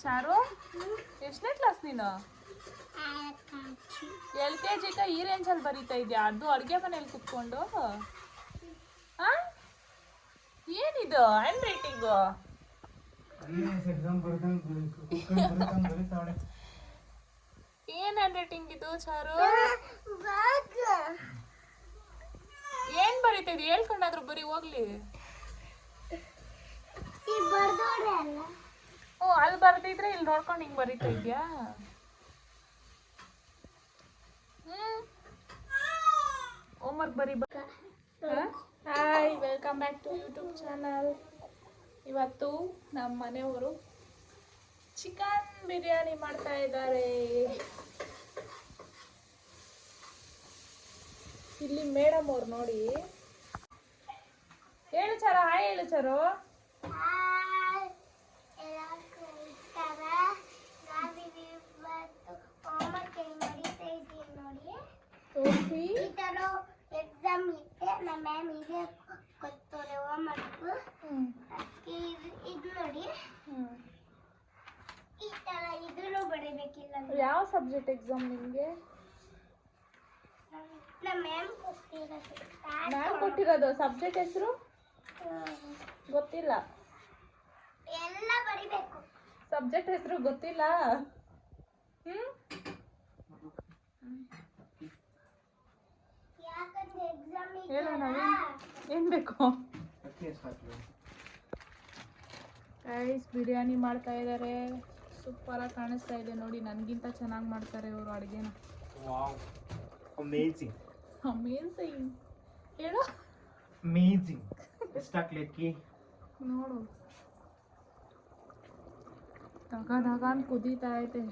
ಚಾರು ಎಷ್ಟನೇ ಕ್ಲಾಸ್ ನೀನು? LKG ಈ ರೇಂಜಲ್ಲಿ ಬರೀತಾ ಇದೆಯಾ? ಅದು ಅಡುಗೆ ಮನೇಲಿ ಕುತ್ಕೊಂಡು ಏನಿದು ಹ್ಯಾಂಡ್ ರೈಟಿಂಗು? ಏನ್ ಹ್ಯಾಂಡ್ ರೈಟಿಂಗ್ ಇದು ಚಾರು? ಏನ್ ಬರೀತಾ ಇದೀಯ? ಹೇಳ್ಕೊಂಡಾದ್ರು ಬರೀ ಹೋಗ್ಲಿ. ಓ ಅಲ್ಲಿ ಬರ್ದಿದ್ರೆ ಇಲ್ಲಿ ನೋಡ್ಕೊಂಡು ಹಿಂಗ್ ಬರೀತಾ ಇದ್ಯಾ? ಹೋಮ್ವರ್ಕ್ ಬರೀ. Hi, welcome back to YouTube channel. ಇವತ್ತು ನಮ್ಮ ಮನೆಯವರು ಚಿಕನ್ ಬಿರಿಯಾನಿ ಮಾಡ್ತಾ ಇದ್ದಾರೆ. ಇಲ್ಲಿ ಮೇಡಮ್ ಅವ್ರು ನೋಡಿ. ಹೇಳು ಚಾರು, ಹಾಯ್ ಹೇಳು ಚಾರು. ಎಕ್ಸಾಮ್ ಇತ್ತೆ ನಮ್ಮ ಮ್ಯಾಮ್ ಇದೆ ಕೊಡ್ತಾರೆ ಹೋಮ್ವರ್ಕ್. ಇದು ನೋಡಿ ಈ ತರ ಇದನ್ನು ಬರೀಬೇಕಿಲ್ಲ. ಯಾವ ಸಬ್ಜೆಕ್ಟ್ ಎಕ್ಸಾಮ್ ನಿಮಗೆ? ನಮ್ಮ ಮ್ಯಾಮ್ ಕೊಟ್ಟಿರೋದು. ಸಬ್ಜೆಕ್ಟ್ ಹೆಸರು ಗೊತ್ತಿಲ್ಲ. ಎಲ್ಲ ಬರೀಬೇಕು. ಸಬ್ಜೆಕ್ಟ್ ಹೆಸರು ಗೊತ್ತಿಲ್ಲ. ಯಾಕಂದ್ರೆ ಎಕ್ಸಾಮ್ ಹೇಳೋಣ, ಏನ್ ಬೇಕು? ಗೈಸ್, ಬಿರಿಯಾನಿ ಮಾಡ್ತಾ ಇದ್ದಾರೆ. ಸೂಪರ್ ಆಗಿ ಕಾಣಿಸ್ತಾ ಇದೆ ನೋಡಿ. ನನಗಿಂತ ಚೆನ್ನಾಗಿ ಮಾಡ್ತಾರೆ ಇವರು ಅಡುಗೆನ. Wow, amazing. ಅಮೇಜಿಂಗ್ ಹೇಳು. ಅಮೇಜಿಂಗ್. ಎಷ್ಟಾಕ್ಲಿಕ್ಕಿ ನೋಡು, ದಗ ದಗ ಅಂತ ಕುದೀತಾ ಐತೆ.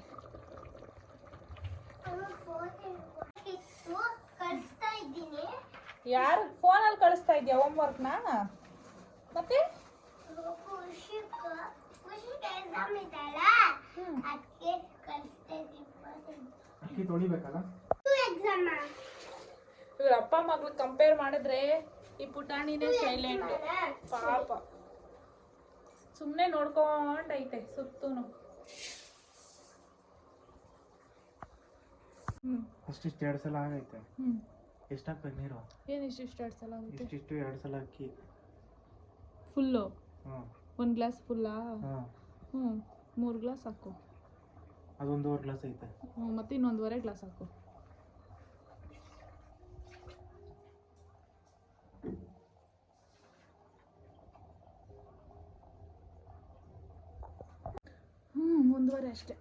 ಯಾರು ಫೋನಲ್ಲಿ ಕಳಿಸ್ತಾ ಇದೆಯಾ ಹೋಮ್ವರ್ಕ್ನ? ಮತ್ತೆ ಇವ್ರ ಅಪ್ಪ ಮಗಳು ಕಂಪೇರ್ ಮಾಡಿದ್ರೆ ಈ ಪುಟಾಣಿನೇ ಸೈಲೆಂಟ್ ಪಾಪ. ಸುಮ್ಮನೆ ನೋಡ್ಕೊಂಡೈತೆ ಸುತ್ತೂನು. ಅಷ್ಟಿಷ್ಟು 2 ಸಲ ಆಗೈತೆ. ಎಷ್ಟು ಹಾಕ್ಬೇಕು ನೀರು? ಏನು ಇಷ್ಟಿಷ್ಟು 2 ಸಲ ಆಗುತ್ತೆ? ಇಷ್ಟಿಷ್ಟು 2 ಸಲ ಅಕ್ಕಿ ಫುಲ್ಲು? 1 ಗ್ಲಾಸ್ ಫುಲ್ಲಾ? 3 ಗ್ಲಾಸ್ ಹಾಕು. ಅದೊಂದೂವರೆ ಗ್ಲಾಸ್ ಐತೆ. ಮತ್ತೆ ಇನ್ನೊಂದುವರೆ ಗ್ಲಾಸ್ ಹಾಕು. ಒಂದೂವರೆ ಅಷ್ಟೇ.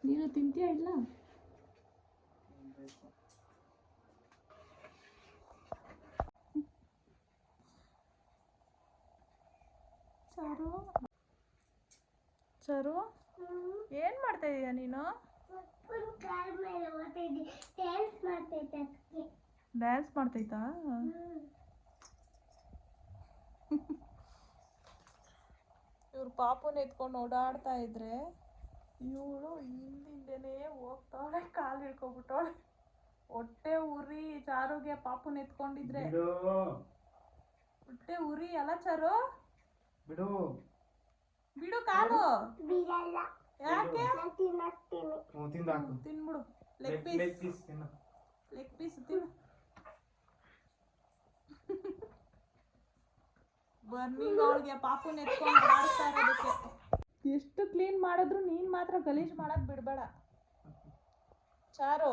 ನೀನು ತಿಂತೀಯಾ ಇಲ್ಲ? ಚಾರು, ಚಾರು ಏನ್ ಮಾಡ್ತಾ ಇದೀಯ ನೀನು? ಡ್ಯಾನ್ಸ್ ಮಾಡ್ತೈತಾ? ಇವ್ರು ಪಾಪುನ ಎತ್ಕೊಂಡು ಓಡಾಡ್ತಾ ಇದ್ರೆ ಇವಳು ಹಿಂದಿಂದೇನೆ ಹೋಗ್ತಾಳೆ. ಕಾಲು ಹಿಡ್ಕೊಬಿಟ್ಟವಳೆ. ಹೊಟ್ಟೆ ಉರಿ ಚಾರುಗೆ ಪಾಪುನ ಎತ್ಕೊಂಡಿದ್ರೆ. ಹೊಟ್ಟೆ ಉರಿ ಅಲ್ಲ ಚಾರು? ಬಿಡು ಬಿಡು ಕಾಲು. ಯಾಕೆ? ತಿನ್ಬಿಡು. ಲೆಗ್ ಪೀಸ್ ತಿನ್ನು. ಬರ್ನಿಂಗ್ ಅವಳಿಗೆ ಪಾಪುನ ಎತ್ಕೊಂಡು ಓಡಾಡ್ತಾ ಇರೋದಕ್ಕೆ. ಎಷ್ಟು ಕ್ಲೀನ್ ಮಾಡಿದ್ರು ನೀನ್ ಮಾತ್ರ ಗಲೀಜ್ ಮಾಡಕ್ ಬಿಡ್ಬೇಡ ಚಾರು.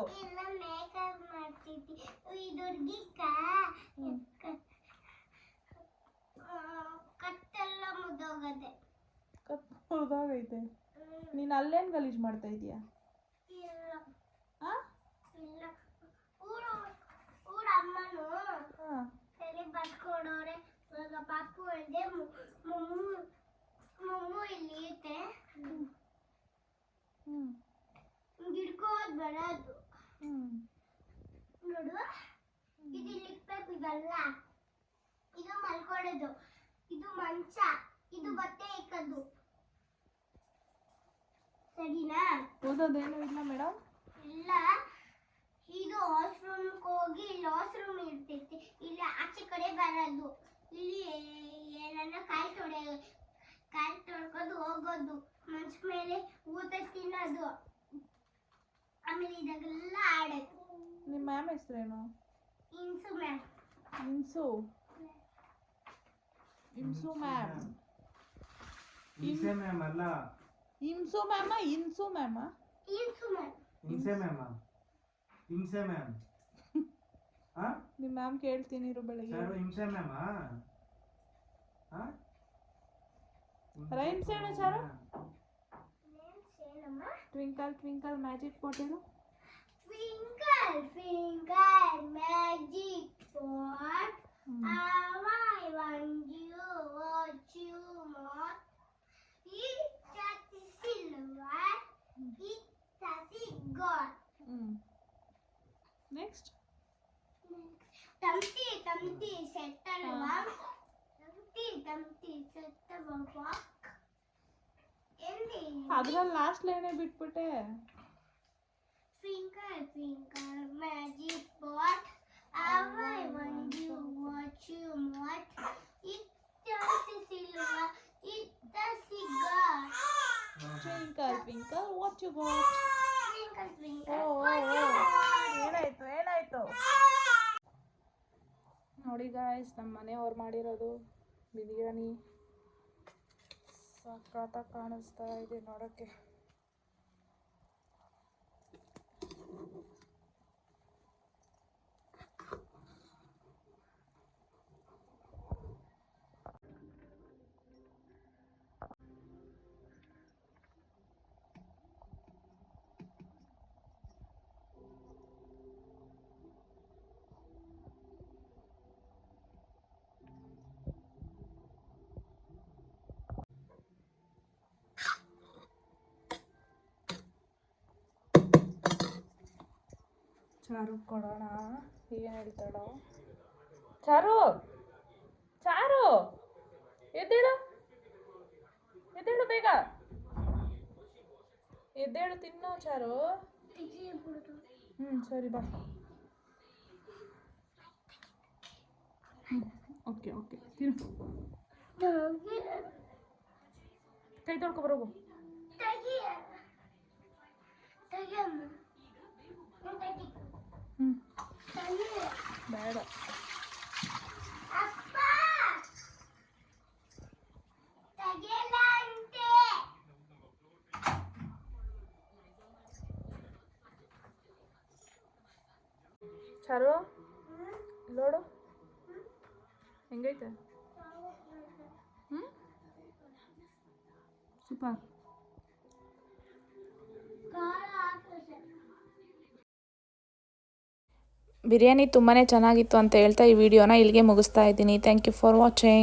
ಮುರಿದೋಗೈತೆ. ನೀನ್ ಅಲ್ಲೇನ್ ಗಲೀಜ್ ಮಾಡ್ತಾ ಇದೀಯಾ? ಪಾಪು ಅಲ್ದೆ ಮಮ್ಮು ಇಲ್ಲಿ ಐತೆ. ಗಿಡ್ಕೋದ್ ಬರೋದು ನೋಡು. ಇದು ಇಕ್ಬೇಕು. ಇದಲ್ಲ, ಇದು ಮಲ್ಕೊಡೋದು. ಇದು ಮಂಚ. ಇದು ಬಟ್ಟೆ ಇಕ್ಕದು. ಸರಿನಾ? ಓದೋದೇನು ಇಲ್ಲ ಮೇಡಮ್? ಇಲ್ಲ. ಇದು ವಾಶ್ರೂಮ್ಗೆ ಹೋಗಿ ಇಲ್ಲಿ ವಾಶ್ರೂಮ್ ಇರ್ತೈತಿ. ಇಲ್ಲಿ ಆಚೆ ಕಡೆ ಬರೋದು. ಇಲ್ಲಿ ಏನನ್ನ ಕಾಯಿ ತೊಳ್ಕೊಂಡು ಹೋಗೋದು, ಮಂಚ ಮೇಲೆ ಊಟ ತಿನ್ನೋದು, ಆಮೇಲೆ ಇದೆಲ್ಲ ಆಡೋದು. ನಿಮ್ಮ ಮ್ಯಾಮ್ ಹೆಸರೇನು? ಇನ್ಸು ಮ್ಯಾಮ್. ಇನ್ಸು ಇನ್ಸು ಮ್ಯಾಮ್. ಹಿಂಸೆ ಮ್ಯಾಮ್ ಅಲ್ಲ, ಇನ್ಸು ಮ್ಯಾಮ ಇನ್ಸು ಮ್ಯಾಮ ಇನ್ಸು ಮ್ಯಾಮ್. ಹಿಂಸೆ ಮ್ಯಾಮ, ಹಿಂಸೆ ಮ್ಯಾಮ್. ಹಾ ನಿಮ್ಮ ಮ್ಯಾಮ್ ಕೇಳ್ತೀನಿ ಇರು ಬೆಳಿಗ್ಗೆ. ಸರ್ ಹಿಂಸೆ ಮ್ಯಾಮ. ಹಾ ರೈಮ್ಸ್ ಹೇಳು ಚಾರು. ನೇಮ್ಸ್ ಏನಮ್ಮ? ಟ್ವಿಂಕಲ್ ಟ್ವಿಂಕಲ್ ಮ್ಯಾಜಿಕ್ ಪಾಟ್ ಹೇಳು. Twinkle, twinkle, magic pot, how I wonder what you want. It's just a silver, it's just a gold. Next Tumpty, Tumpty, set a walk. Tumpty, Tumpty, set a walk. ಅದ್ರಲ್ಲಿ last ಲೈನೇ ಬಿಟ್ಬಿಟ್ಟೆ. Twinkle, twinkle, magic pot, how I wonder what you want. It's just a silver, it's just a gold. Twinkle twinkle what you got. Twinkle, twinkle, what you ಏನಾಯ್ತು ಏನಾಯ್ತು ನೋಡಿ guys, ನಮ್ಮ ಮನೆಯವ್ರು ಮಾಡಿರೋದು ಬಿರಿಯಾನಿ ಸಖತ್ತಾಗಿ ಕಾಣಿಸ್ತಾ ಇದೆ ನೋಡೋಕ್ಕೆ. ಚಾರು ಕೊಡೋಣ, ಏನು ಹೇಳ್ತಾಳೋ. ಚಾರು ಚಾರು ಎದ್ದೇಳು ಎದ್ದೇಳು ಬೇಗ ಎದ್ದೇಳು, ತಿನ್ನು ಚಾರು. ಸರಿ ಬಾ. ಓಕೆ ಓಕೆ ತಿನ್ನು, ಕೈ ತೊಳ್ಕೊಬರೋಗು. ಬೇಡ ಚಾರು ನೋಡು ಹೆಂಗೈತೆ. ಸೂಪರ್. ಬಿರಿಯಾನಿ ತುಂಬಾ ಚೆನ್ನಾಗಿತ್ತು ಅಂತ ಹೇಳ್ತಾ ಈ ವಿಡಿಯೋನ ಇಲ್ಲಿಗೆ ಮುಗಿಸ್ತಾ ಇದ್ದೀನಿ. Thank you for watching.